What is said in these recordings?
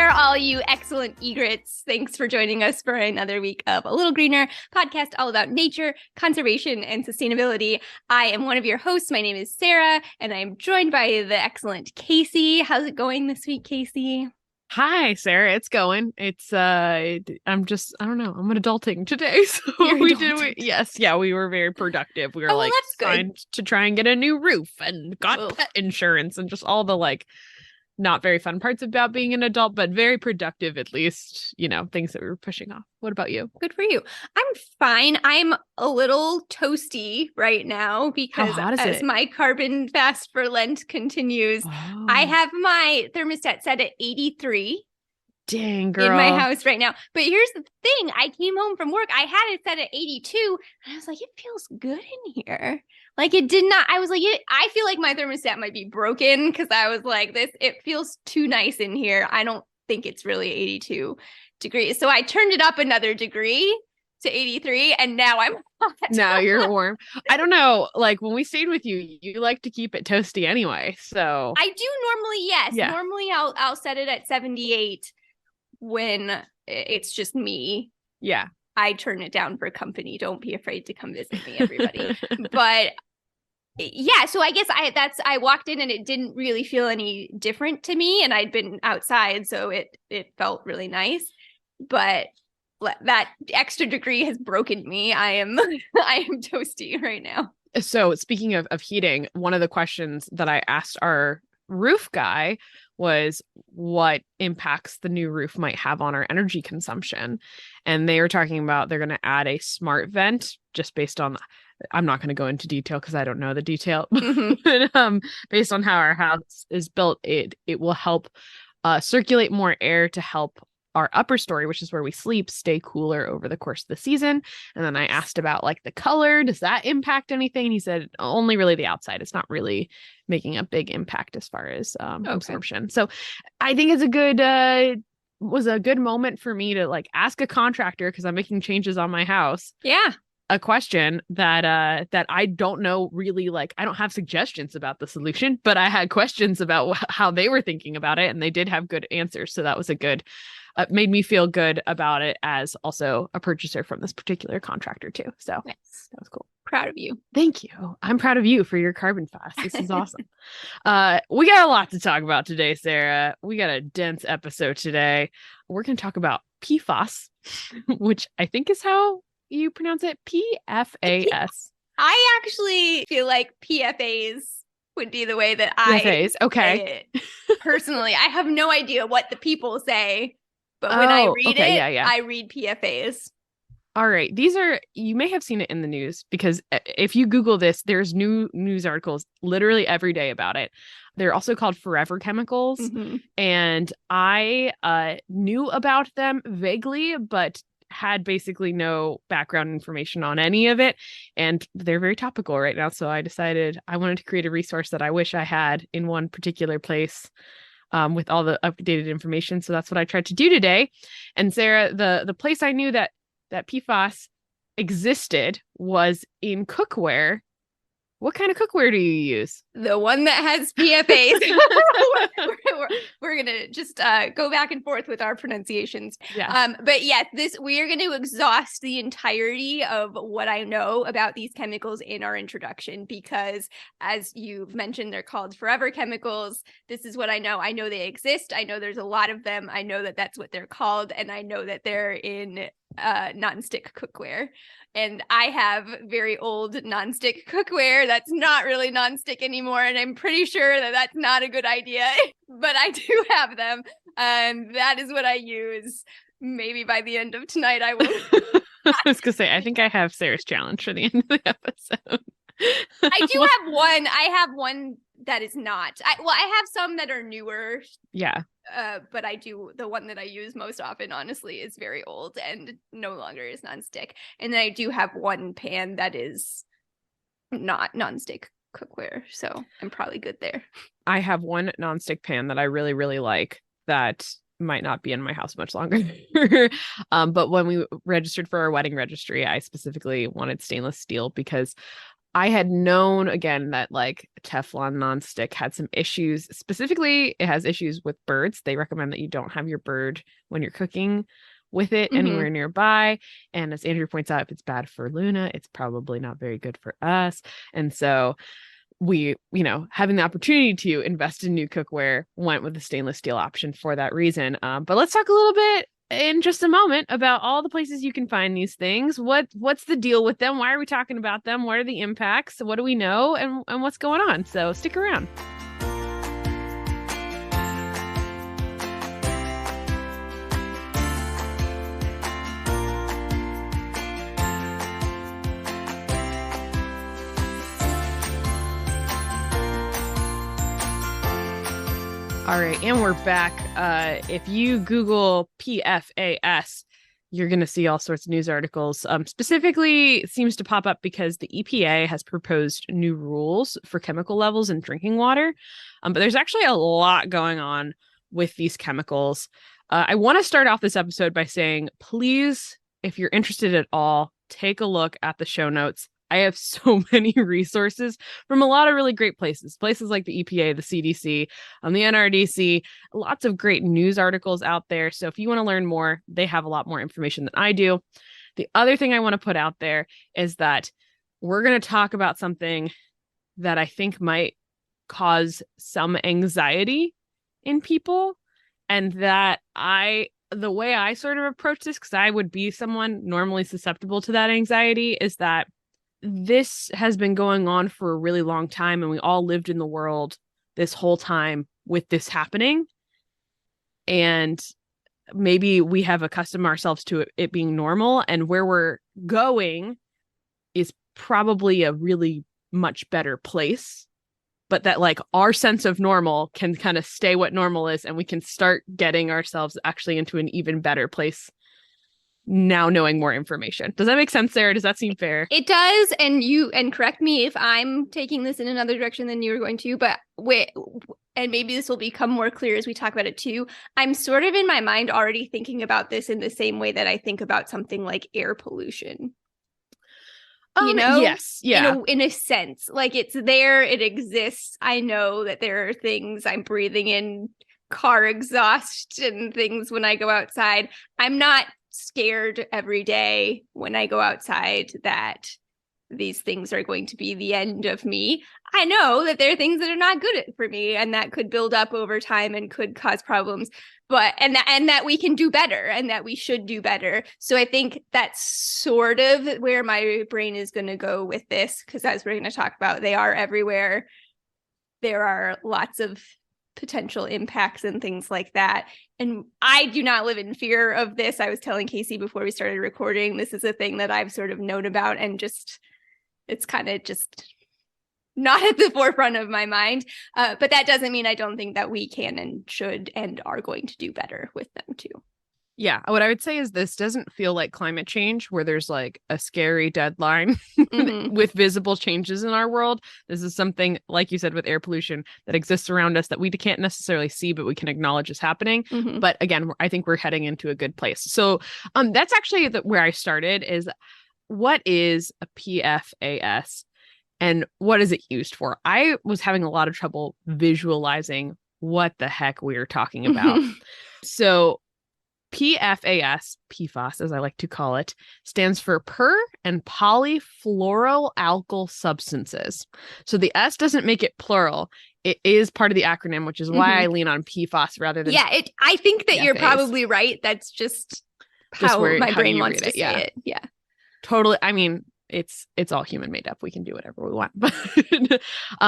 there, all you excellent egrets. Thanks for joining us for another week of A Little Greener, podcast all about nature, conservation, and sustainability. I am one of your hosts. My name is Sara, and I am joined by the excellent Casey. How's it going this week, Casey? Hi, Sara. It's going. It's I don't know. I'm adulting today. So we were very productive. We were that's signed to try and get a new roof and got pet insurance and just all the not very fun parts about being an adult, but very productive, at least, things that we were pushing off. What about you? Good for you. I'm fine. I'm a little toasty right now because as my carbon fast for Lent continues, I have my thermostat set at 83. Dang, girl. In my house right now. But here's the thing. I came home from work. I had it set at 82 and I was like, it feels good in here. It did not. I was like, I feel like my thermostat might be broken because I was like, it feels too nice in here. I don't think it's really 82 degrees. So I turned it up another degree to 83 and now I'm hot. Now you're warm. I don't know. When we stayed with you, you like to keep it toasty anyway. So I do normally, yes. Yeah. Normally I'll set it at 78 when it's just me. Yeah. I turn it down for company. Don't be afraid to come visit me, everybody. But yeah, so I guess I walked in and it didn't really feel any different to me, and I'd been outside, so it felt really nice. But that extra degree has broken me. I am toasty right now. So speaking of heating, one of the questions that I asked our roof guy was what impacts the new roof might have on our energy consumption. And they were talking about they're going to add a smart vent just based on, I'm not going to go into detail because I don't know the detail, but based on how our house is built, it will help circulate more air to help our upper story, which is where we sleep, stay cooler over the course of the season. And then I asked about the color, does that impact anything? And he said only really the outside. It's not really making a big impact as far as absorption. So I think it's was a good moment for me to ask a contractor, because I'm making changes on my house. Yeah. A question that I don't know really, I don't have suggestions about the solution, but I had questions about how they were thinking about it, and they did have good answers. So that was made me feel good about it as also a purchaser from this particular contractor too. So nice. That was cool. Proud of you. Thank you. I'm proud of you for your carbon fast. This is awesome. We got a lot to talk about today, Sara. We got a dense episode today. We're going to talk about PFAS, which I think is how you pronounce it. PFAS. I actually feel like PFAs would be the way that PFAs. Okay. say it. Personally, I have no idea what the people say, but when I read I read PFAs. All right. You may have seen it in the news, because if you Google this, there's new news articles literally every day about it. They're also called forever chemicals. Mm-hmm. And I knew about them vaguely, but had basically no background information on any of it. And they're very topical right now. So I decided I wanted to create a resource that I wish I had in one particular place, with all the updated information. So that's what I tried to do today. And Sara, the place I knew that PFAS existed was in cookware. What kind of cookware do you use? The one that has PFAs. we're going to just go back and forth with our pronunciations. Yeah. But yeah, we are going to exhaust the entirety of what I know about these chemicals in our introduction, because as you've mentioned, they're called forever chemicals. This is what I know. I know they exist. I know there's a lot of them. I know that that's what they're called. And I know that they're in nonstick cookware. And I have very old nonstick cookware that's not really nonstick anymore. And I'm pretty sure that that's not a good idea, but I do have them. And that is what I use. Maybe by the end of tonight, I will. I was going to say, I think I have Sarah's challenge for the end of the episode. I do have one. I have one that is not. I have some that are newer. Yeah. But the one that I use most often, honestly, is very old and no longer is nonstick. And then I do have one pan that is not nonstick cookware. So I'm probably good there. I have one nonstick pan that I really, really like that might not be in my house much longer. But when we registered for our wedding registry, I specifically wanted stainless steel because I had known again that like Teflon nonstick had some issues. Specifically, it has issues with birds. They recommend that you don't have your bird when you're cooking with it anywhere nearby. And as Andrew points out, if it's bad for Luna, it's probably not very good for us. And so we, having the opportunity to invest in new cookware, went with the stainless steel option for that reason. But let's talk a little bit in just a moment about all the places you can find these things. What's the deal with them? Why are we talking about them? What are the impacts? What do we know? And what's going on? So stick around. All right, and we're back. If you Google PFAS, you're going to see all sorts of news articles. Specifically, it seems to pop up because the EPA has proposed new rules for chemical levels in drinking water. But there's actually a lot going on with these chemicals. I want to start off this episode by saying, please, if you're interested at all, take a look at the show notes. I have so many resources from a lot of really great places like the EPA, the CDC, the NRDC, lots of great news articles out there. So if you want to learn more, they have a lot more information than I do. The other thing I want to put out there is that we're going to talk about something that I think might cause some anxiety in people, and that the way I sort of approach this, because I would be someone normally susceptible to that anxiety, is that this has been going on for a really long time, and we all lived in the world this whole time with this happening. And maybe we have accustomed ourselves to it being normal, and where we're going is probably a really much better place, but that like our sense of normal can kind of stay what normal is, and we can start getting ourselves actually into an even better place now, knowing more information. Does that make sense, Sarah? Does that seem fair? It does. And correct me if I'm taking this in another direction than you were going to, but and maybe this will become more clear as we talk about it too. I'm sort of in my mind already thinking about this in the same way that I think about something like air pollution. Yes. Yeah. In a sense, like it's there, it exists. I know that there are things I'm breathing in, car exhaust and things when I go outside. I'm not scared every day when I go outside that these things are going to be the end of me. I know that there are things that are not good for me and that could build up over time and could cause problems, but and that we can do better and that we should do better. So I think that's sort of where my brain is going to go with this, because as we're going to talk about, they are everywhere. There are lots of potential impacts and things like that. And I do not live in fear of this. I was telling Casey before we started recording, this is a thing that I've sort of known about, and just it's kind of just not at the forefront of my mind. But that doesn't mean I don't think that we can and should and are going to do better with them too. Yeah. What I would say is this doesn't feel like climate change where there's like a scary deadline with visible changes in our world. This is something, like you said, with air pollution that exists around us that we can't necessarily see, but we can acknowledge is happening. But again, I think we're heading into a good place. So that's actually where I started is, what is a PFAS and what is it used for? I was having a lot of trouble visualizing what the heck we are talking about. So PFAS, as I like to call it, stands for per and polyfluoroalkyl substances. So the S doesn't make it plural. It is part of the acronym, which is why I lean on PFAS rather than I think that PFAS. You're probably right. That's just how my brain wants to say it. Yeah. Totally. I mean, it's all human made up. We can do whatever we want. But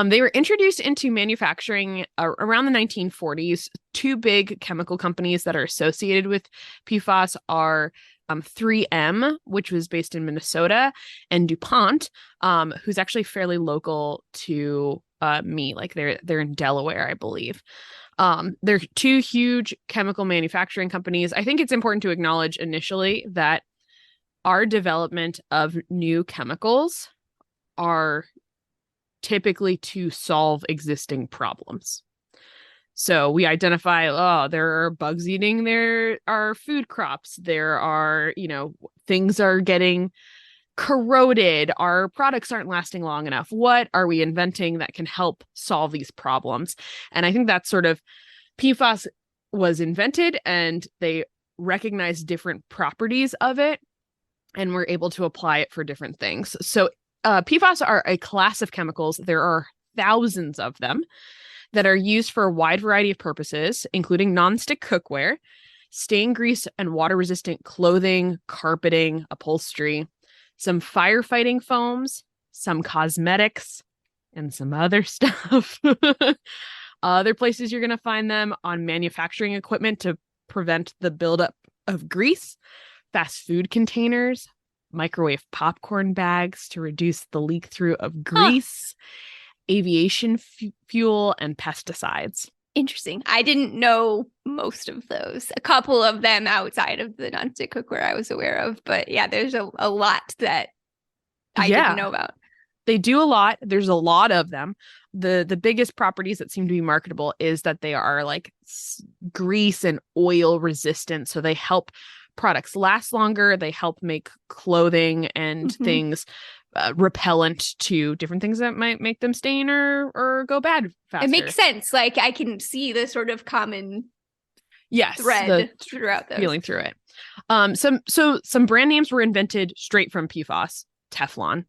they were introduced into manufacturing around the 1940s. Two big chemical companies that are associated with PFAS are 3M, which was based in Minnesota, and DuPont, who's actually fairly local to me. Like they're in Delaware, I believe. They're two huge chemical manufacturing companies. I think it's important to acknowledge initially that our development of new chemicals are typically to solve existing problems. So we identify, there are bugs eating our food crops. There are, things are getting corroded, our products aren't lasting long enough. What are we inventing that can help solve these problems? And I think that's sort of PFAS was invented and they recognized different properties of it and were able to apply it for different things. So PFAS are a class of chemicals. There are thousands of them that are used for a wide variety of purposes, including nonstick cookware, stain grease and water-resistant clothing, carpeting, upholstery, some firefighting foams, some cosmetics, and some other stuff. Other places you're going to find them on manufacturing equipment to prevent the buildup of grease, fast food containers, microwave popcorn bags to reduce the leak through of grease, aviation fuel, and pesticides. Interesting. I didn't know most of those. A couple of them outside of the nonstick cookware I was aware of. But yeah, there's a lot that I didn't know about. They do a lot. There's a lot of them. The biggest properties that seem to be marketable is that they are like grease and oil resistant. So they help products last longer. They help make clothing and things repellent to different things that might make them stain or go bad faster. It makes sense. Like I can see the sort of common thread throughout those. Feeling through it. Some brand names were invented straight from PFAS. Teflon,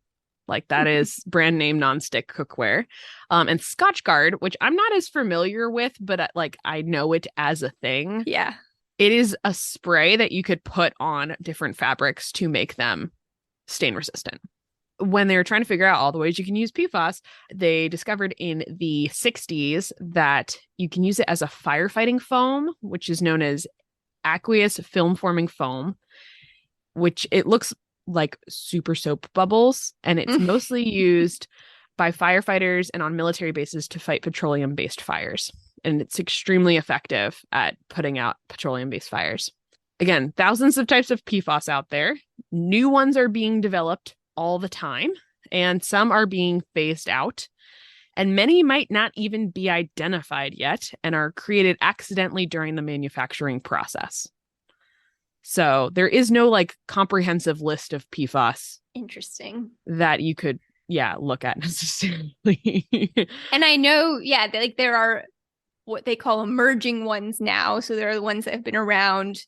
like that is brand name nonstick cookware. And Scotchgard, which I'm not as familiar with, but like I know it as a thing. Yeah. It is a spray that you could put on different fabrics to make them stain resistant. When they were trying to figure out all the ways you can use PFAS, they discovered in the 60s that you can use it as a firefighting foam, which is known as aqueous film forming foam, which it looks like super soap bubbles. And it's mostly used by firefighters and on military bases to fight petroleum-based fires. And it's extremely effective at putting out petroleum-based fires. Again, thousands of types of PFAS out there. New ones are being developed all the time, and some are being phased out, and many might not even be identified yet and are created accidentally during the manufacturing process. So there is no like comprehensive list of PFAS. Interesting. That you could, look at necessarily. And I know, there are what they call emerging ones now. So there are the ones that have been around.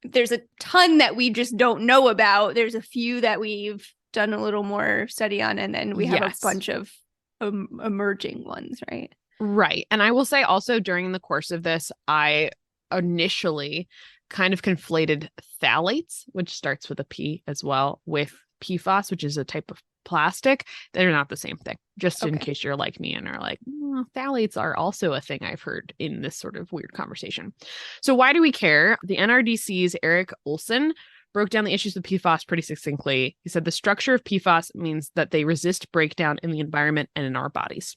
There's a ton that we just don't know about. There's a few that we've done a little more study on, and then we have a bunch of emerging ones, right? Right. And I will say also during the course of this, I initially kind of conflated phthalates, which starts with a P as well, with PFAS, which is a type of plastic. They're not the same thing, just in case you're like me and are like, phthalates are also a thing I've heard in this sort of weird conversation. So why do we care? The NRDC's Eric Olson broke down the issues with PFAS pretty succinctly. He said the structure of PFAS means that they resist breakdown in the environment and in our bodies.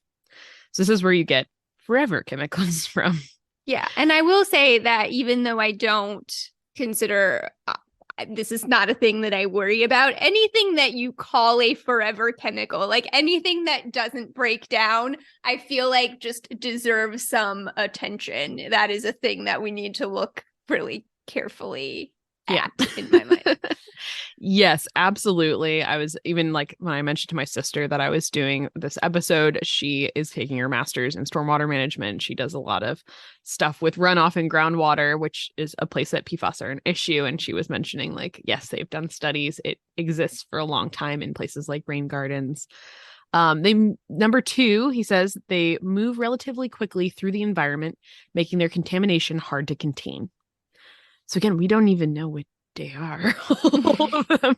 So this is where you get forever chemicals from. Yeah. And I will say that even though I don't consider this is not a thing that I worry about, anything that you call a forever chemical, like anything that doesn't break down, I feel like just deserves some attention. That is a thing that we need to look really carefully at in my mind. Yes, absolutely. I was even like when I mentioned to my sister that I was doing this episode, she is taking her master's in stormwater management. She does a lot of stuff with runoff and groundwater, which is a place that PFAS are an issue. And she was mentioning like, yes, they've done studies. It exists for a long time in places like rain gardens. Number two, he says they move relatively quickly through the environment, making their contamination hard to contain. So again, we don't even know what they are, all of them.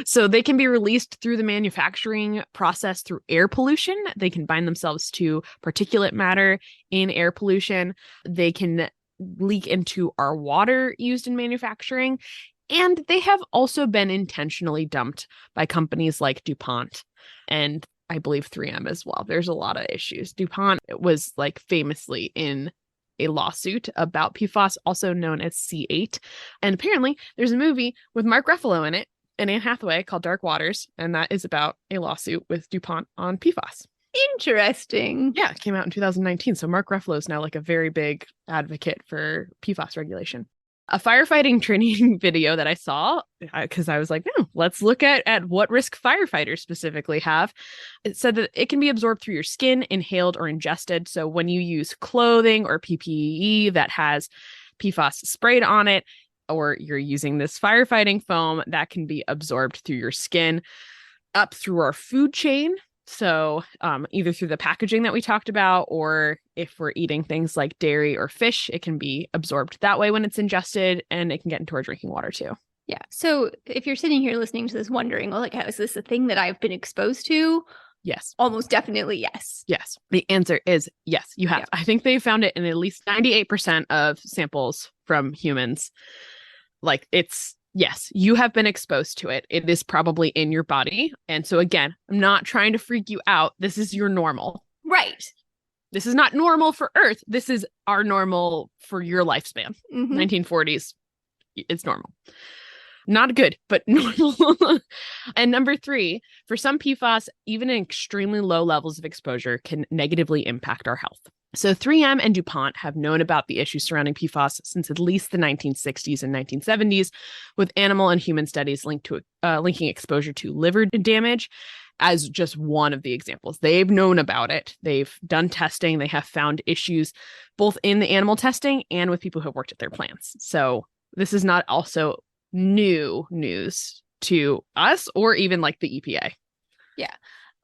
So they can be released through the manufacturing process through air pollution. They can bind themselves to particulate matter in air pollution. They can leak into our water used in manufacturing. And they have also been intentionally dumped by companies like DuPont and I believe 3M as well. There's a lot of issues. DuPont was like famously in a lawsuit about PFAS, also known as C8. And apparently there's a movie with Mark Ruffalo in it and Anne Hathaway called Dark Waters. And that is about a lawsuit with DuPont on PFAS. Interesting. Yeah, it came out in 2019. So Mark Ruffalo is now like a very big advocate for PFAS regulation. A firefighting training video that I saw, because I was like, let's look at what risk firefighters specifically have. It said that it can be absorbed through your skin, inhaled, or ingested. So when you use clothing or PPE that has PFAS sprayed on it, or you're using this firefighting foam, that can be absorbed through your skin, up through our food chain. So either through the packaging that we talked about, or if we're eating things like dairy or fish, it can be absorbed that way when it's ingested, and it can get into our drinking water too. Yeah. So if you're sitting here listening to this wondering, well, like, how is this a thing that I've been exposed to? Yes. Almost definitely yes. Yes. The answer is yes, you have. Yeah. I think they found it in at least 98% of samples from humans. Like, it's yes, you have been exposed to it. It is probably in your body. And so again, I'm not trying to freak you out. This is your normal. Right. This is not normal for Earth. This is our normal for your lifespan. 1940s, it's normal. Not good, but normal. And number 3, for some PFAS, even in extremely low levels of exposure can negatively impact our health. So 3M and DuPont have known about the issues surrounding PFAS since at least the 1960s and 1970s, with animal and human studies linking exposure to liver damage as just one of the examples. They've known about it. They've done testing. They have found issues both in the animal testing and with people who have worked at their plants. So this is not also new news to us or even like the EPA. Yeah.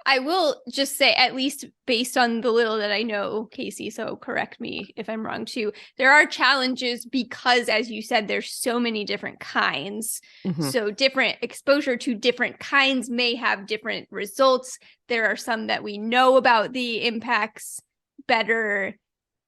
I will just say, at least based on the little that I know, Casey, so correct me if I'm wrong too, there are challenges because, as you said, there's so many different kinds. So different exposure to different kinds may have different results. There are some that we know about the impacts better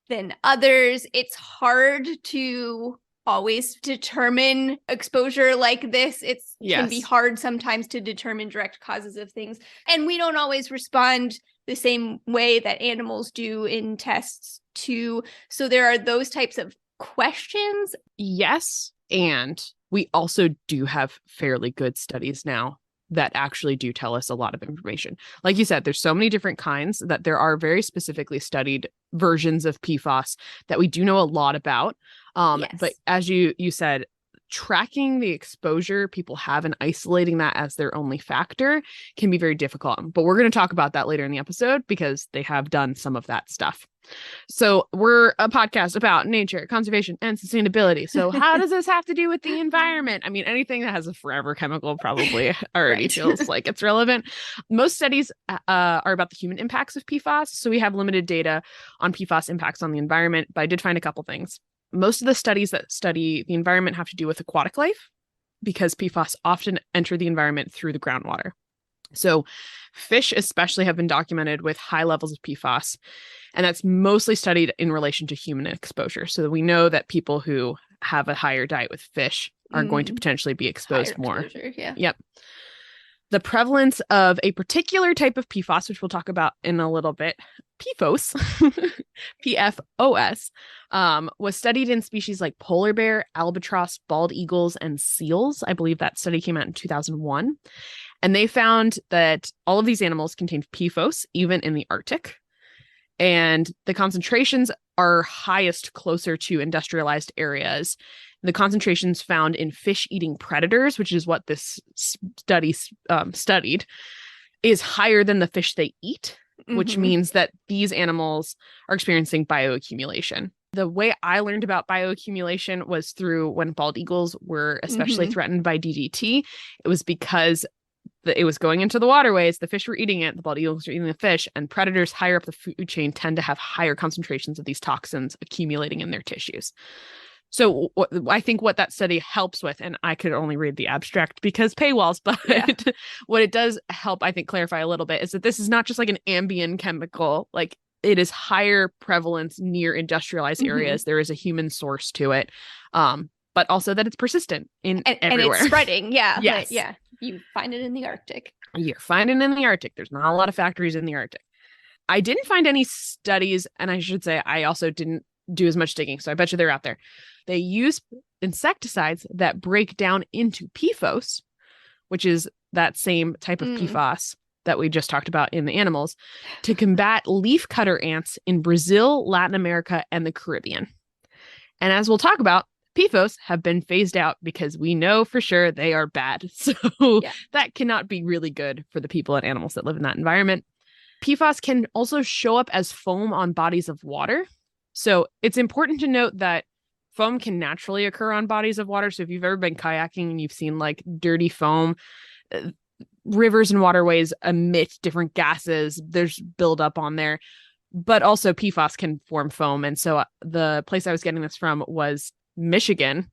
than others. It's hard to always determine exposure like this. It can be hard sometimes to determine direct causes of things. And we don't always respond the same way that animals do in tests too. So there are those types of questions. Yes. And we also do have fairly good studies now that actually do tell us a lot of information. Like you said, there's so many different kinds that there are very specifically studied versions of PFAS that we do know a lot about. But as you said, tracking the exposure people have and isolating that as their only factor can be very difficult. But we're going to talk about that later in the episode because they have done some of that stuff. So we're a podcast about nature, conservation, and sustainability. So how does this have to do with the environment? I mean, anything that has a forever chemical probably already feels like it's relevant. Most studies are about the human impacts of PFAS. So we have limited data on PFAS impacts on the environment, but I did find a couple things. Most of the studies that study the environment have to do with aquatic life because PFAS often enter the environment through the groundwater. So fish especially have been documented with high levels of PFAS, and that's mostly studied in relation to human exposure. So that we know that people who have a higher diet with fish are going to potentially be exposed more. Yep. The prevalence of a particular type of PFAS, which we'll talk about in a little bit, PFOS, PFOS, was studied in species like polar bear, albatross, bald eagles, and seals. I believe that study came out in 2001. And they found that all of these animals contained PFOS, even in the Arctic. And the concentrations are highest closer to industrialized areas. The concentrations found in fish-eating predators, which is what this study studied, is higher than the fish they eat, which means that these animals are experiencing bioaccumulation. The way I learned about bioaccumulation was through when bald eagles were especially threatened by DDT. It was because it was going into the waterways, the fish were eating it, the bald eagles were eating the fish, and predators higher up the food chain tend to have higher concentrations of these toxins accumulating in their tissues. So I think what that study helps with, and I could only read the abstract because paywalls, but what it does help, I think, clarify a little bit is that this is not just like an ambient chemical, like it is higher prevalence near industrialized areas. There is a human source to it, but also that it's persistent in everywhere. And it's spreading. Yeah. Yes. Yeah. You find it in the Arctic. You're finding it in the Arctic. There's not a lot of factories in the Arctic. I didn't find any studies, and I should say I also didn't do as much digging, so I bet you they're out there. They use insecticides that break down into PFOS, which is that same type of PFAS that we just talked about in the animals, to combat leafcutter ants in Brazil, Latin America, and the Caribbean. And as we'll talk about, PFOS have been phased out because we know for sure they are bad. So that cannot be really good for the people and animals that live in that environment. PFAS can also show up as foam on bodies of water. So it's important to note that foam can naturally occur on bodies of water. So if you've ever been kayaking and you've seen like dirty foam, rivers and waterways emit different gases. There's buildup on there, but also PFAS can form foam. And so the place I was getting this from was Michigan,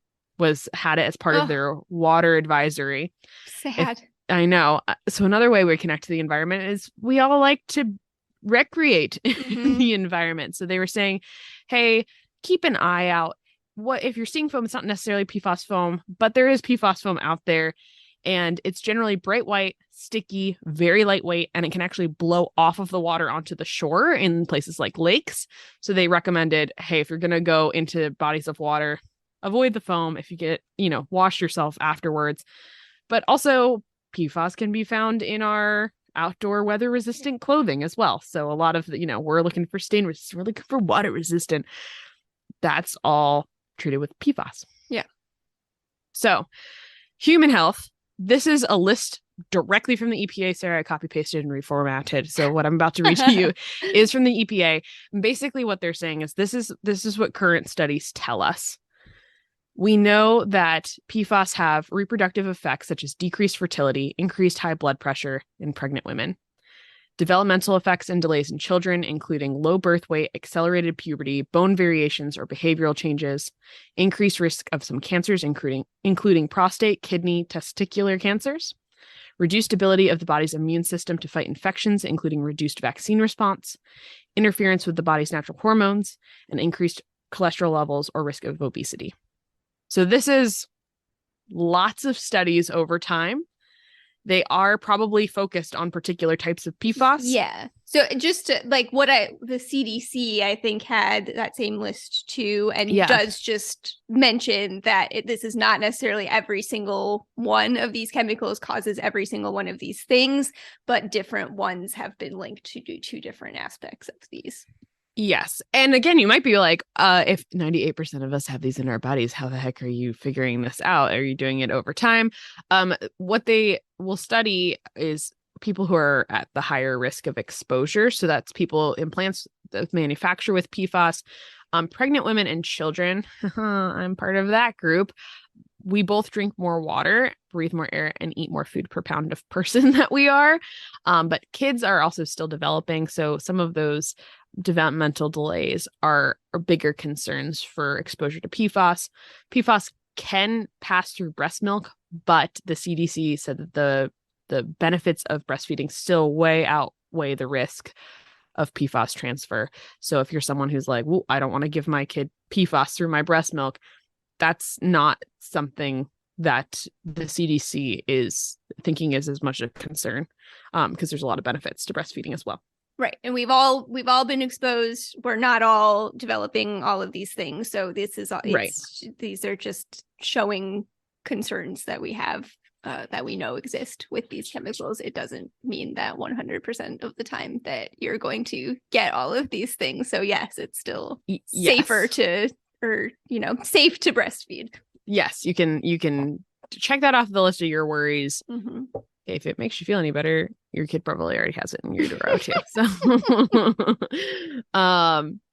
had it as part of their water advisory. Sad. I know. So another way we connect to the environment is we all like to recreate in the environment. So they were saying, hey, keep an eye out. What if you're seeing foam? It's not necessarily PFAS foam, but there is PFAS foam out there. And it's generally bright white, sticky, very lightweight, and it can actually blow off of the water onto the shore in places like lakes. So they recommended, hey, if you're going to go into bodies of water, avoid the foam. If you get, wash yourself afterwards. But also PFAS can be found in our outdoor weather resistant clothing as well. So a lot of, we're looking for stain resistant, we're looking for water resistant. That's all treated with PFAS. Yeah. So human health. This is a list directly from the EPA. Sarah, I copy pasted and reformatted. So what I'm about to read to you is from the EPA. And basically what they're saying is this is what current studies tell us. We know that PFAS have reproductive effects such as decreased fertility, increased high blood pressure in pregnant women, developmental effects and delays in children, including low birth weight, accelerated puberty, bone variations or behavioral changes, increased risk of some cancers, including prostate, kidney, testicular cancers, reduced ability of the body's immune system to fight infections, including reduced vaccine response, interference with the body's natural hormones, and increased cholesterol levels or risk of obesity. So this is lots of studies over time. They are probably focused on particular types of PFAS. Yeah. So just like the CDC, I think, had that same list too, and does just mention that this is not necessarily every single one of these chemicals causes every single one of these things, but different ones have been linked to do two different aspects of these. Yes. And again, you might be like, if 98% of us have these in our bodies, how the heck are you figuring this out? Are you doing it over time? What they will study is people who are at the higher risk of exposure. So that's implants that manufacture with PFAS, pregnant women and children. I'm part of that group. We both drink more water, breathe more air, and eat more food per pound of person that we are. But kids are also still developing. So some of those developmental delays are bigger concerns for exposure to PFAS. PFAS can pass through breast milk, but the CDC said that the benefits of breastfeeding still way outweigh the risk of PFAS transfer. So if you're someone who's like, well, I don't want to give my kid PFAS through my breast milk, that's not something that the CDC is thinking is as much a concern, because there's a lot of benefits to breastfeeding as well. Right. And we've all been exposed. We're not all developing all of these things. So this is right. These are just showing concerns that we have, that we know exist with these chemicals. It doesn't mean that 100% of the time that you're going to get all of these things. So yes, it's still safer safe to breastfeed. Yes, you can check that off the list of your worries. Mm-hmm. If it makes you feel any better, your kid probably already has it in utero too.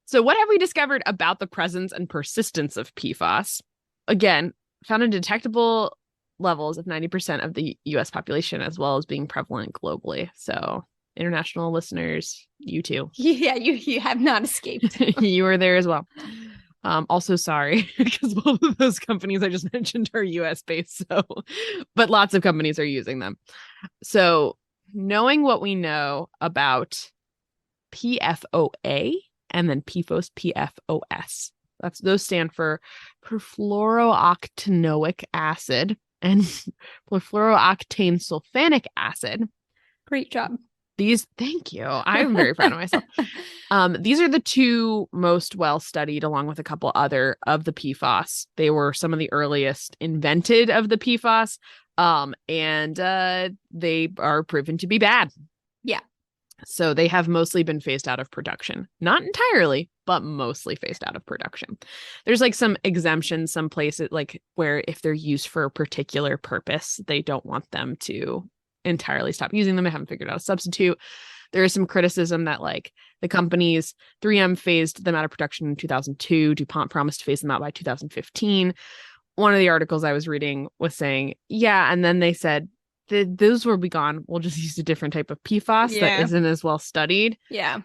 So what have we discovered about the presence and persistence of PFAS? Again, found in detectable levels of 90% of the US population, as well as being prevalent globally. So international listeners, you too. Yeah, you have not escaped. You were there as well. Also sorry, because both of those companies I just mentioned are US based, but lots of companies are using them. So knowing what we know about PFOA and then PFOS, those stand for perfluorooctanoic acid and perfluorooctane sulfanic acid. Great job. Thank you. I'm very proud of myself. These are the two most well studied, along with a couple other of the PFAS. They were some of the earliest invented of the PFAS, and they are proven to be bad. Yeah. So they have mostly been phased out of production. Not entirely, but mostly phased out of production. There's like some exemptions, some places like where if they're used for a particular purpose, they don't want them to entirely stop using them. They haven't figured out a substitute. There is some criticism that like the companies, 3M phased them out of production in 2002. DuPont promised to phase them out by 2015. One of the articles I was reading was saying, yeah, and then they said, those will be gone. We'll just use a different type of PFAS that isn't as well studied. Yeah.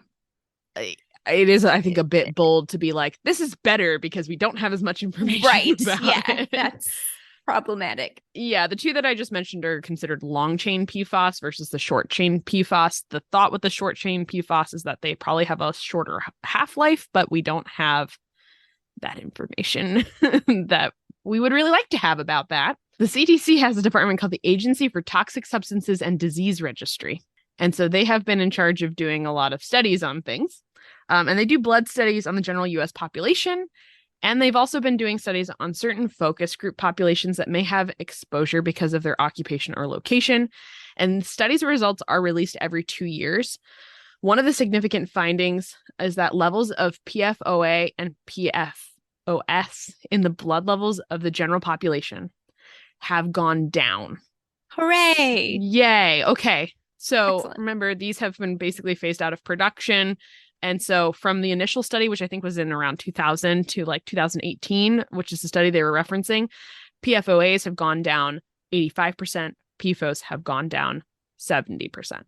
It is, I think, a bit bold to be like, this is better because we don't have as much information about it. That's problematic. Yeah, the two that I just mentioned are considered long chain PFAS versus the short chain PFAS. The thought with the short chain PFAS is that they probably have a shorter half-life, but we don't have that information that we would really like to have about that. The CDC has a department called the Agency for Toxic Substances and Disease Registry. And so they have been in charge of doing a lot of studies on things. And they do blood studies on the general US population. And they've also been doing studies on certain focus group populations that may have exposure because of their occupation or location. And studies results are released every 2 years. One of the significant findings is that levels of PFOA and PFOS in the blood levels of the general population have gone down. Hooray! Yay. Okay. So Excellent. Remember, these have been basically phased out of production. And so from the initial study, which I think was in around 2000 to like 2018, which is the study they were referencing, PFOAs have gone down 85%. PFOS have gone down 70%.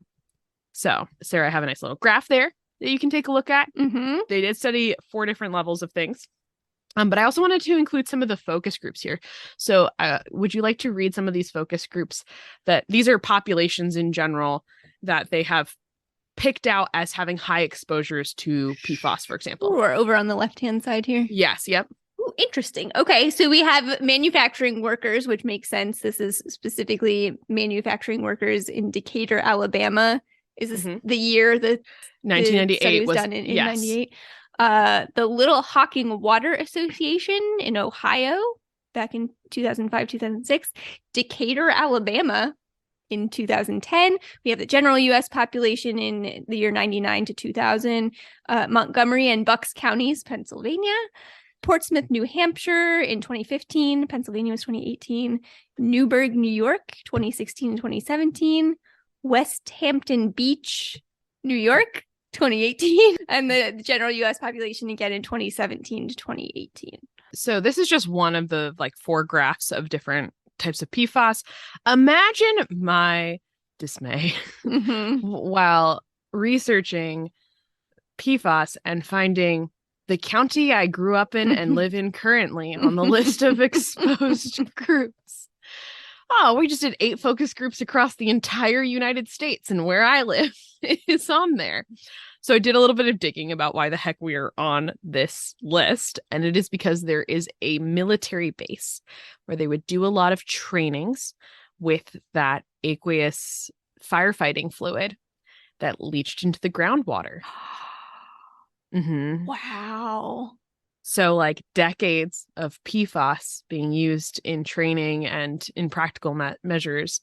So Sarah, I have a nice little graph there that you can take a look at. Mm-hmm. They did study 4 different levels of things. But I also wanted to include some of the focus groups here. So would you like to read some of these focus groups that these are populations in general that they have picked out as having high exposures to PFAS, for example? Or over on the left-hand side here. Yes. Yep. Ooh, interesting. Okay. So we have manufacturing workers, which makes sense. This is specifically manufacturing workers in Decatur, Alabama. Is this the year that 1998 was done in 98? The Little Hocking Water Association in Ohio back in 2005, 2006, Decatur, Alabama in 2010. We have the general U.S. population in the year 99 to 2000, Montgomery and Bucks counties, Pennsylvania, Portsmouth, New Hampshire in 2015, Pennsylvania was 2018, Newburgh, New York, 2016 and 2017, West Hampton Beach, New York, 2018, and the general U.S. population again in 2017 to 2018. So this is just one of the like 4 graphs of different types of PFAS. Imagine my dismay while researching PFAS and finding the county I grew up in and live in currently on the list of exposed groups. Oh, we just did 8 focus groups across the entire United States, and where I live is on there. So I did a little bit of digging about why the heck we are on this list. And it is because there is a military base where they would do a lot of trainings with that aqueous firefighting fluid that leached into the groundwater. Wow. So like decades of PFAS being used in training and in practical measures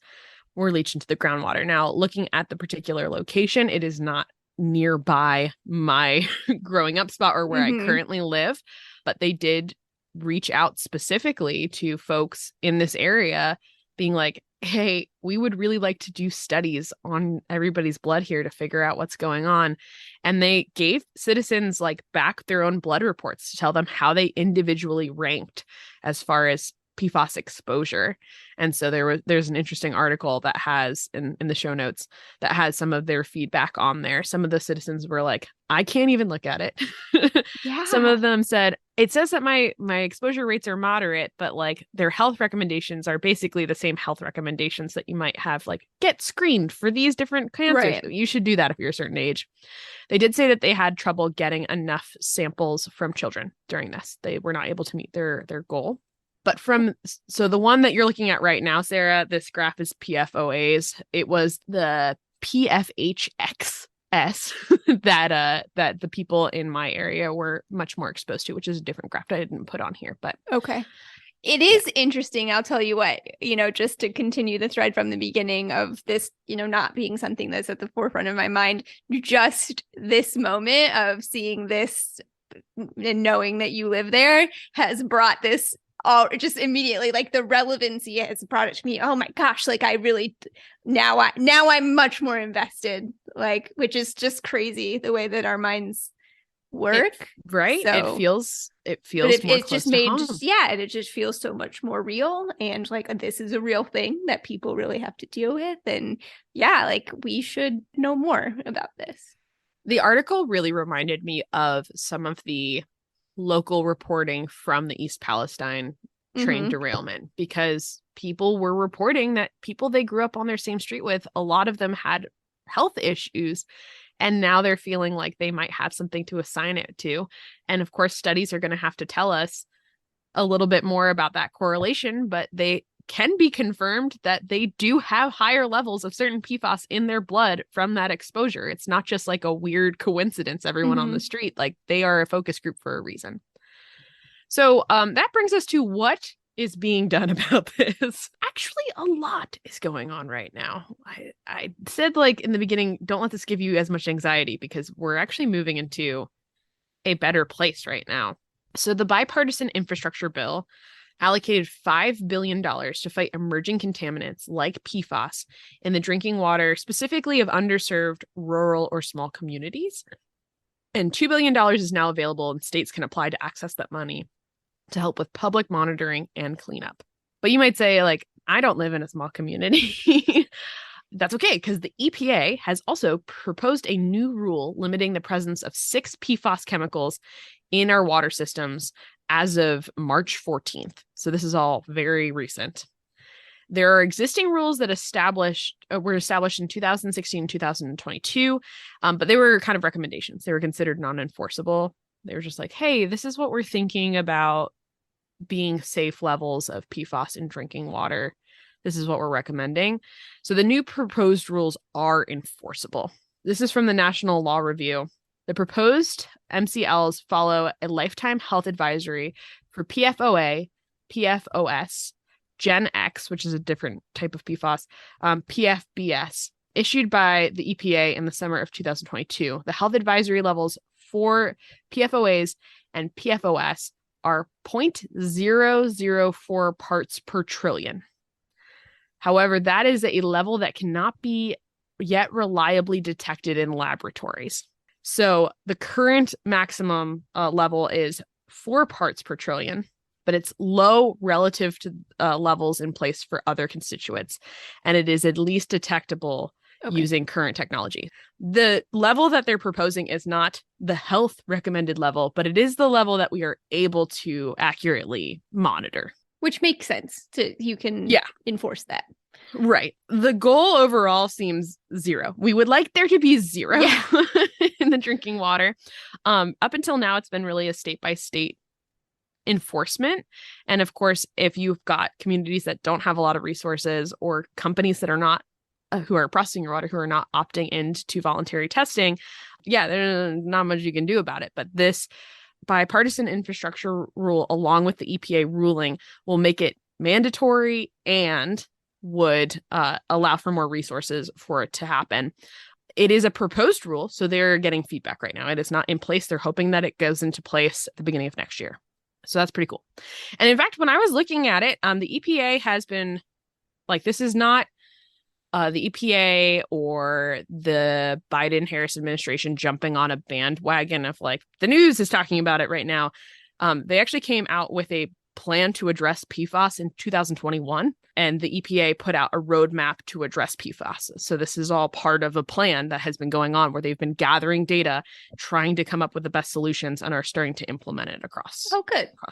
were leached into the groundwater. Now, looking at the particular location, it is not nearby my growing up spot or where I currently live, but they did reach out specifically to folks in this area being like, hey, we would really like to do studies on everybody's blood here to figure out what's going on. And they gave citizens like back their own blood reports to tell them how they individually ranked as far as PFAS exposure. And so there's an interesting article that has in the show notes that has some of their feedback on there. Some of the citizens were like, I can't even look at it. Yeah. Some of them said, it says that my exposure rates are moderate, but like their health recommendations are basically the same health recommendations that you might have, like get screened for these different cancers. Right. You should do that if you're a certain age. They did say that they had trouble getting enough samples from children during this. They were not able to meet their goal. But so the one that you're looking at right now, Sarah, this graph is PFOAs. It was the PFHXS that the people in my area were much more exposed to, which is a different graph that I didn't put on here. But okay. It is interesting. I'll tell you what, just to continue the thread from the beginning of this, not being something that's at the forefront of my mind, just this moment of seeing this and knowing that you live there has brought this all just immediately, like the relevancy has brought it to me. Oh my gosh, like I really now I'm much more invested, like, which is just crazy the way that our minds work. Right. So, it feels more close just to made home. and it just feels so much more real, and like this is a real thing that people really have to deal with, and like we should know more about this. The article really reminded me of some of the local reporting from the East Palestine train derailment, because people were reporting that people they grew up on their same street with, a lot of them had health issues, and now they're feeling like they might have something to assign it to. And of course, studies are going to have to tell us a little bit more about that correlation, but they can be confirmed that they do have higher levels of certain PFAS in their blood from that exposure. It's not just like a weird coincidence, everyone on the street, like they are a focus group for a reason. So that brings us to what is being done about this. Actually, a lot is going on right now. I said, like in the beginning, don't let this give you as much anxiety, because we're actually moving into a better place right now. So the bipartisan infrastructure bill allocated $5 billion to fight emerging contaminants like PFAS in the drinking water, specifically of underserved rural or small communities. And $2 billion is now available, and states can apply to access that money to help with public monitoring and cleanup. But you might say, like, I don't live in a small community. That's okay, because the EPA has also proposed a new rule limiting the presence of 6 PFAS chemicals in our water systems as of March 14th. So this is all very recent. There are existing rules that were established in 2016 and 2022, but they were kind of recommendations. They were considered non-enforceable. They were just like, hey, this is what we're thinking about being safe levels of PFAS in drinking water. This is what we're recommending. So the new proposed rules are enforceable. This is from the National Law Review. The proposed MCLs follow a lifetime health advisory for PFOA, PFOS, Gen X, which is a different type of PFAS, PFBS, issued by the EPA in the summer of 2022. The health advisory levels for PFOAs and PFOS are 0.004 parts per trillion. However, that is a level that cannot be yet reliably detected in laboratories. So the current maximum level is 4 parts per trillion, but it's low relative to levels in place for other constituents, and it is at least detectable using current technology. The level that they're proposing is not the health recommended level, but it is the level that we are able to accurately monitor. Which makes sense. You can enforce that. Right. The goal overall seems 0. We would like there to be 0 in the drinking water. Up until now, it's been really a state-by-state enforcement. And of course, if you've got communities that don't have a lot of resources, or companies that are not who are processing your water, who are not opting into voluntary testing, there's not much you can do about it. But this bipartisan infrastructure rule, along with the EPA ruling, will make it mandatory and would allow for more resources for it to happen. It is a proposed rule, so they're getting feedback right now. It is not in place. They're hoping that it goes into place at the beginning of next year. So that's pretty cool. And in fact, when I was looking at it, the EPA has been like, this is not the EPA or the Biden-Harris administration jumping on a bandwagon of like, the news is talking about it right now. They actually came out with a plan to address PFAS in 2021, and the EPA put out a roadmap to address PFAS. So this is all part of a plan that has been going on, where they've been gathering data, trying to come up with the best solutions, and are starting to implement it across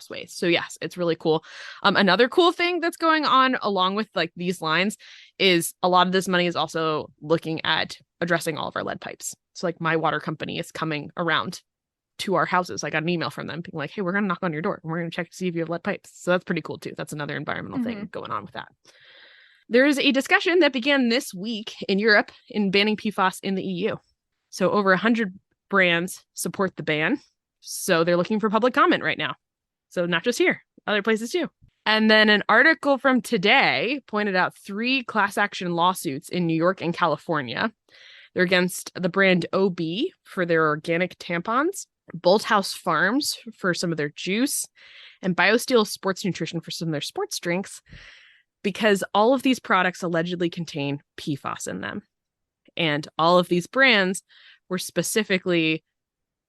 ways. So yes, it's really cool. Another cool thing that's going on along with like these lines is a lot of this money is also looking at addressing all of our lead pipes. So like my water company is coming around to our houses. I got an email from them being like, hey, we're going to knock on your door and we're going to check to see if you have lead pipes. So that's pretty cool too. That's another environmental thing going on with that. There is a discussion that began this week in Europe in banning PFAS in the EU. So over 100 brands support the ban. So they're looking for public comment right now. So not just here, other places too. And then an article from today pointed out 3 class action lawsuits in New York and California. They're against the brand OB for their organic tampons, Bolthouse Farms for some of their juice, and BioSteel Sports Nutrition for some of their sports drinks, because all of these products allegedly contain PFAS in them. And all of these brands were specifically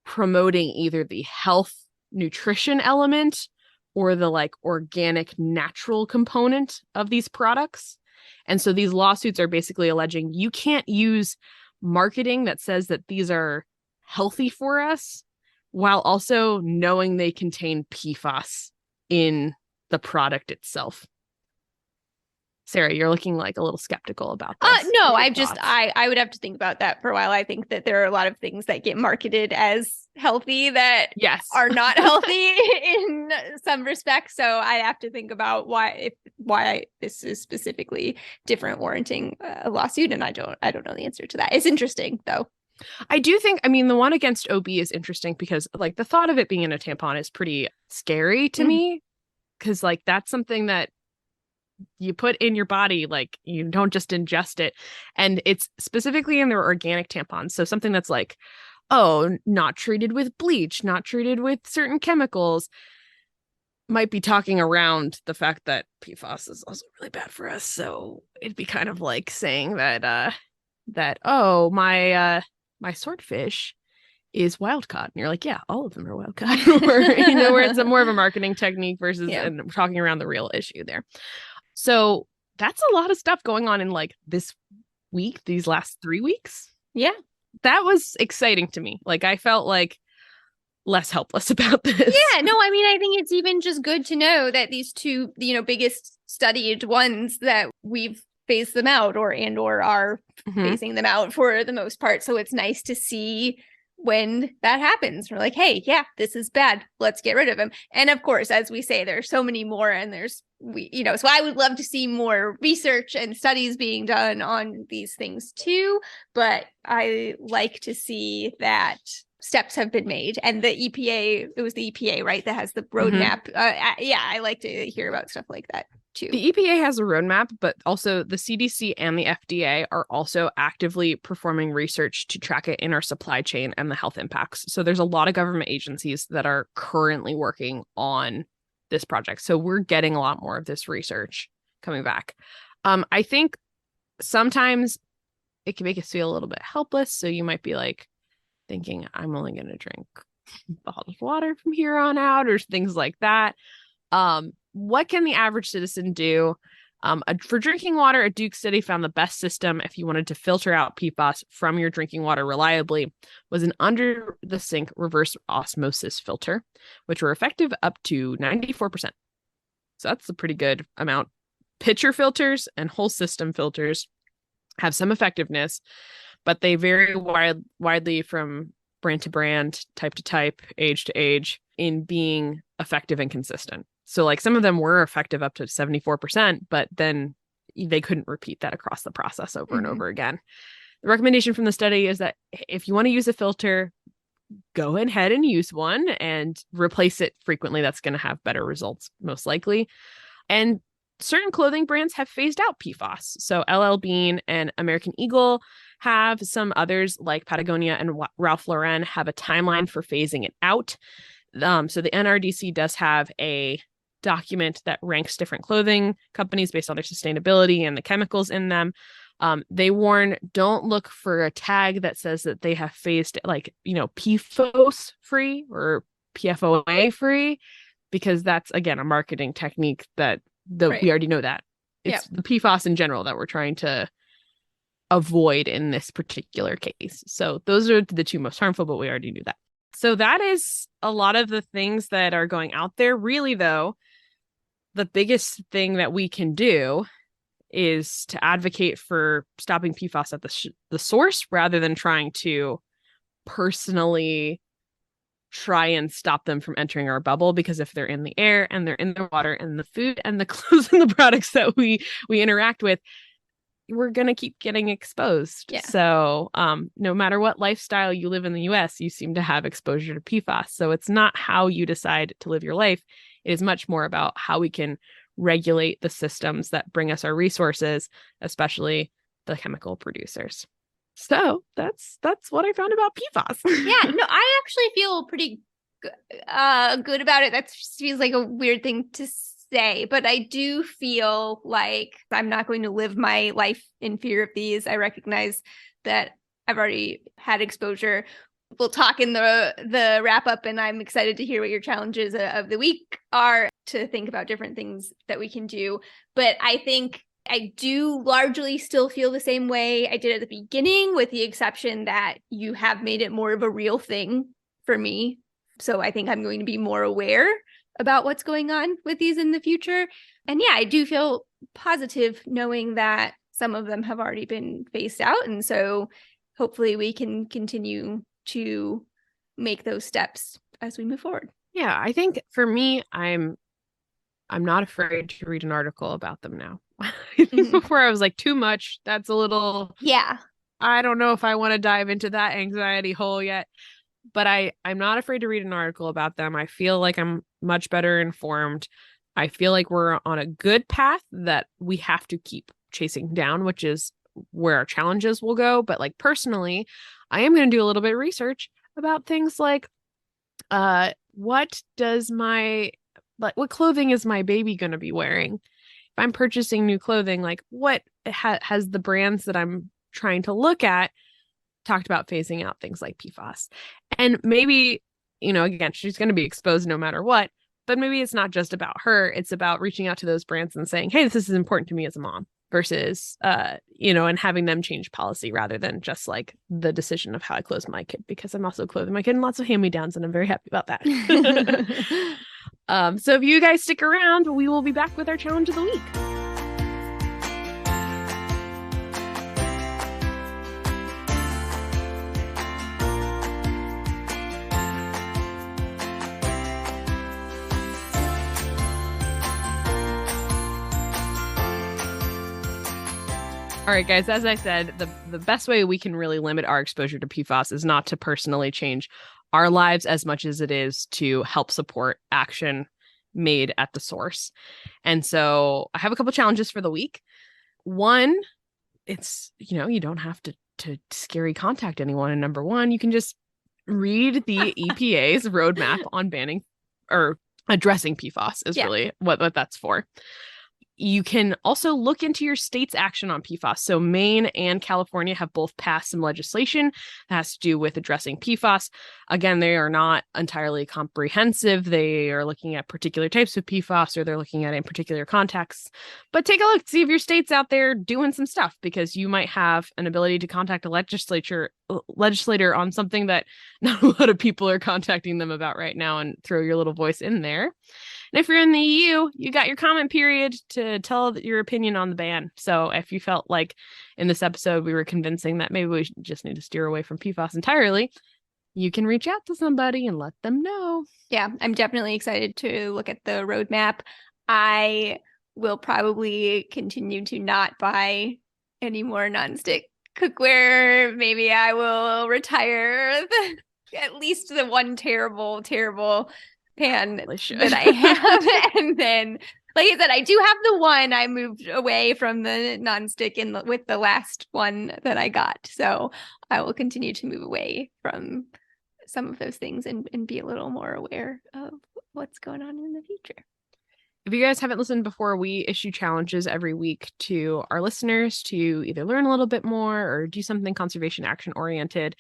promoting either the health nutrition element or the like organic natural component of these products. And so these lawsuits are basically alleging you can't use marketing that says that these are healthy for us while also knowing they contain PFAS in the product itself. Sarah, you're looking like a little skeptical about this. No, I would have to think about that for a while. I think that there are a lot of things that get marketed as healthy that are not healthy in some respects. So I have to think about why this is specifically different, warranting a lawsuit. And I don't know the answer to that. It's interesting though. I do think, I mean, the one against OB is interesting because like the thought of it being in a tampon is pretty scary to me, because like that's something that you put in your body, like you don't just ingest it. And it's specifically in their organic tampons. So something that's like, oh, not treated with bleach, not treated with certain chemicals, might be talking around the fact that PFAS is also really bad for us. So it'd be kind of like saying that oh, my swordfish is wild caught, and you're like, yeah, all of them are wild caught. Or, you know, where it's more of a marketing technique versus and talking around the real issue there. So that's a lot of stuff going on in like this week, these last 3 weeks. Yeah. That was exciting to me. Like I felt like less helpless about this. Yeah, no, I mean, I think it's even just good to know that these 2, biggest studied ones that we've phased them out or are phasing them out for the most part. So it's nice to see when that happens. We're like, hey, yeah, this is bad. Let's get rid of him. And of course, as we say, there's so many more, and so I would love to see more research and studies being done on these things too. But I like to see that steps have been made, and the EPA, it was the EPA, right, that has the roadmap. I like to hear about stuff like that too. The EPA has a roadmap, but also the CDC and the FDA are also actively performing research to track it in our supply chain and the health impacts. So there's a lot of government agencies that are currently working on this project. So we're getting a lot more of this research coming back. I think sometimes it can make us feel a little bit helpless. So you might be like thinking, I'm only going to drink bottled water from here on out, or things like that. What can the average citizen do? For drinking water, a Duke study found the best system if you wanted to filter out PFAS from your drinking water reliably was an under-the-sink reverse osmosis filter, which were effective up to 94%. So that's a pretty good amount. Pitcher filters and whole system filters have some effectiveness, but they vary widely from brand to brand, type to type, age to age in being effective and consistent. So like some of them were effective up to 74%, but then they couldn't repeat that across the process over and over again. The recommendation from the study is that if you want to use a filter, go ahead and use one and replace it frequently. That's going to have better results, most likely. And certain clothing brands have phased out PFAS. So LL Bean and American Eagle have. Some others like Patagonia and Ralph Lauren have a timeline for phasing it out. So the NRDC does have a document that ranks different clothing companies based on their sustainability and the chemicals in them. They warn, don't look for a tag that says that they have phased like, PFOS free or PFOA free, because that's, again, a marketing technique that we already know that. It's the PFAS in general that we're trying to avoid in this particular case. So those are the 2 most harmful, but we already knew that. So that is a lot of the things that are going out there. Really, though, the biggest thing that we can do is to advocate for stopping PFAS at the source rather than trying to personally try and stop them from entering our bubble, because if they're in the air and they're in the water and the food and the clothes and the products that we interact with, we're going to keep getting exposed. Yeah. So no matter what lifestyle you live in the US, you seem to have exposure to PFAS. So it's not how you decide to live your life. It is much more about how we can regulate the systems that bring us our resources, especially the chemical producers. So that's what I found about PFAS. Yeah, no, I actually feel pretty good about it. That feels like a weird thing to say, but I do feel like I'm not going to live my life in fear of these. I recognize that I've already had exposure. We'll talk in the wrap up, and I'm excited to hear what your challenges of the week are, to think about different things that we can do. But I think I do largely still feel the same way I did at the beginning, with the exception that you have made it more of a real thing for me. So I think I'm going to be more aware about what's going on with these in the future. And yeah, I do feel positive knowing that some of them have already been phased out. And so hopefully we can continue to make those steps as we move forward. Yeah, I think for me, I'm not afraid to read an article about them now. Before I was like, too much. That's a little, yeah. I don't know if I want to dive into that anxiety hole yet. But I'm not afraid to read an article about them. I feel like I'm much better informed. I feel like we're on a good path that we have to keep chasing down, which is where our challenges will go. But like personally, I am going to do a little bit of research about things like what clothing is my baby going to be wearing? If I'm purchasing new clothing, like what has the brands that I'm trying to look at talked about phasing out things like PFAS. And maybe, again, she's going to be exposed no matter what, but maybe it's not just about her. It's about reaching out to those brands and saying, hey, this is important to me as a mom, versus, and having them change policy rather than just like the decision of how I clothe my kid, because I'm also clothing my kid in lots of hand-me-downs and I'm very happy about that. So if you guys stick around, we will be back with our challenge of the week. All right, guys, as I said, the best way we can really limit our exposure to PFAS is not to personally change our lives as much as it is to help support action made at the source. And so I have a couple challenges for the week. One, it's, you don't have to scary contact anyone. And number one, you can just read the EPA's roadmap on banning or addressing PFAS is really what that's for. You can also look into your state's action on PFAS. So Maine and California have both passed some legislation that has to do with addressing PFAS. Again, they are not entirely comprehensive. They are looking at particular types of PFAS, or they're looking at it in particular contexts. But take a look, see if your state's out there doing some stuff, because you might have an ability to contact a legislator on something that not a lot of people are contacting them about right now, and throw your little voice in there. And if you're in the EU, you got your comment period to tell your opinion on the ban. So if you felt like in this episode we were convincing that maybe we just need to steer away from PFAS entirely, you can reach out to somebody and let them know. Yeah, I'm definitely excited to look at the roadmap. I will probably continue to not buy any more nonstick cookware. Maybe I will retire at least the one terrible pan that I have. And then, like I said, I do have the one. I moved away from the nonstick with the last one that I got. So I will continue to move away from some of those things and be a little more aware of what's going on in the future. If you guys haven't listened before, we issue challenges every week to our listeners to either learn a little bit more or do something conservation action oriented.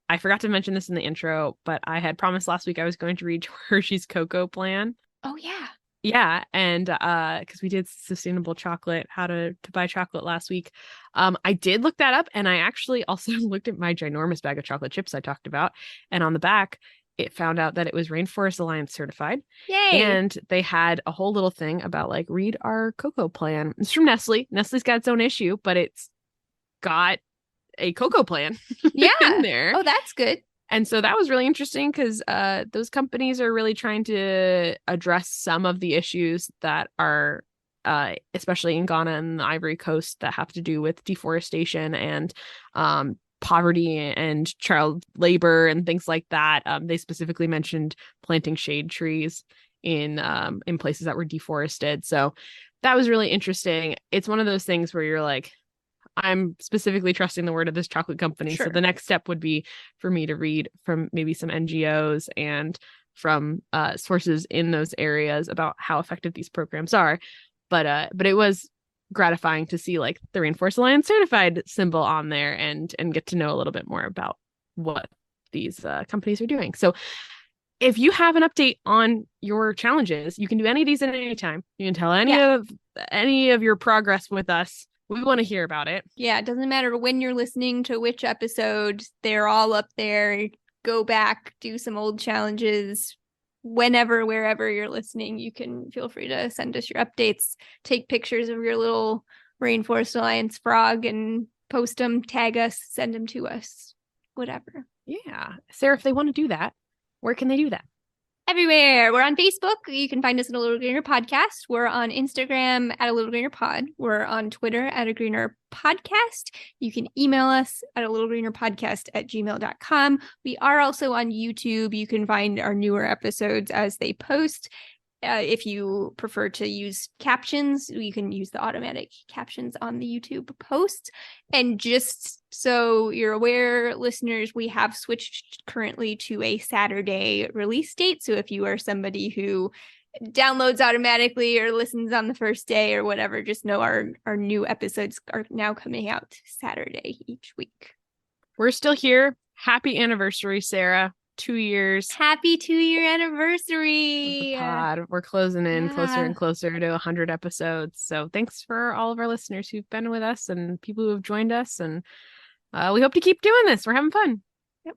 I forgot to mention this in the intro, but I had promised last week I was going to read Hershey's Cocoa Plan. Oh, yeah. Yeah. And because we did sustainable chocolate, how to buy chocolate last week. I did look that up, and I actually also looked at my ginormous bag of chocolate chips I talked about. And on the back, it found out that it was Rainforest Alliance certified. Yay. And they had a whole little thing about like, read our cocoa plan. It's from Nestle. Nestle's got its own issue, but it's got a cocoa plan in there. Oh, that's good. And so that was really interesting, because those companies are really trying to address some of the issues that are especially in Ghana and the Ivory Coast that have to do with deforestation and poverty and child labor and things like that. They specifically mentioned planting shade trees in places that were deforested. So that was really interesting. It's one of those things where you're like, I'm specifically trusting the word of this chocolate company. Sure. So the next step would be for me to read from maybe some NGOs and from sources in those areas about how effective these programs are. But it was gratifying to see like the Rainforest Alliance certified symbol on there and get to know a little bit more about what these companies are doing. So if you have an update on your challenges, you can do any of these at any time. You can tell any of your progress with us. We want to hear about it. Yeah, it doesn't matter when you're listening to which episode. They're all up there. Go back, do some old challenges. Whenever, wherever you're listening, you can feel free to send us your updates. Take pictures of your little Rainforest Alliance frog and post them, tag us, send them to us, whatever. Yeah. Sarah, if they want to do that, where can they do that? Everywhere. We're on Facebook. You can find us at A Little Greener Podcast. We're on Instagram at A Little Greener Pod. We're on Twitter at A Greener Podcast. You can email us at alittlegreenerpodcast@gmail.com. We are also on YouTube. You can find our newer episodes as they post. If you prefer to use captions, you can use the automatic captions on the YouTube posts. And just so you're aware, listeners, we have switched currently to a Saturday release date. So if you are somebody who downloads automatically or listens on the first day or whatever, just know our new episodes are now coming out Saturday each week. We're still here. Happy anniversary, Sarah. 2 years. Happy 2-year anniversary. Pod. We're closing in closer and closer to 100 episodes. So thanks for all of our listeners who've been with us and people who have joined us. And we hope to keep doing this. We're having fun. Yep.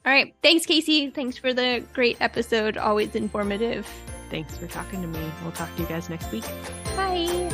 All right. Thanks, Casey. Thanks for the great episode. Always informative. Thanks for talking to me. We'll talk to you guys next week. Bye.